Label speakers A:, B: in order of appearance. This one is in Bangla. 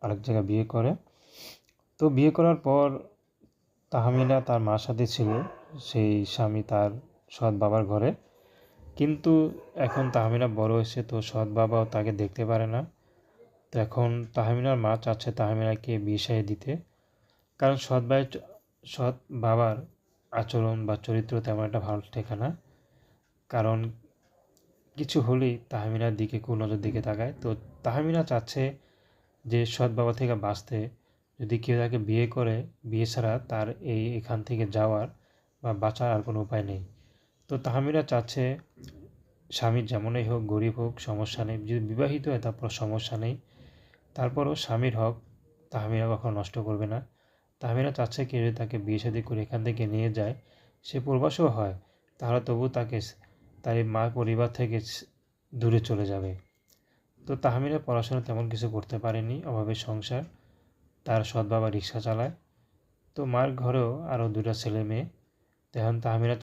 A: আরেক জায়গায় বিয়ে করে। তো বিয়ে করার পর তাহমিনা তার মার সাথে ছিল, সেই স্বামী তার সৎ বাবার ঘরে। কিন্তু এখন তাহমিনা বড় হয়েছে, তো সৎ বাবাও তাকে দেখতে পারে না। তো এখন তাহমিনার মা চাচ্ছে তাহমিনাকে বিয়ে শাদী দিতে, কারণ সৎ বাবার আচরণ বা চরিত্র তেমন একটা ভালো ঠেকে না। কারণ কিছু হলেই তাহমিনার দিকে কুনজর দিকে তাকায়। তো তাহমিনা চাচ্ছে যে সৎ বাবা থেকে বাঁচতে, যদি কেউ তাকে বিয়ে করে, বিয়ে ছাড়া তার এখান থেকে যাওয়ার বা বাঁচার আর কোনো উপায় নেই। তো তাহমিনা চাচ্ছে স্বামীর যেমনই হোক, গরিব হোক, সমস্যা নেই, যদি বিবাহিত হয় তারপর সমস্যা নেই, তারপরও স্বামীর হক তাহমিনা কখনো নষ্ট করবে না। তাহমিনা চাচ্ছে কেউ যদি তাকে বিয়ে শাদী করে এখান থেকে নিয়ে যায়, সে প্রবাসও হয়, তাহলে তবু তাকে তার মা পরিবার থেকে দূরে চলে যাবে। তো তাহমিনা পড়াশোনা তেমন কিছু করতে পারেনি, অভাবের সংসার, তার সৎ বাবা রিক্সা চালায়। তো মার ঘরেও আরও 2টা ছেলে মেয়ে। তো এখন তাহমিনা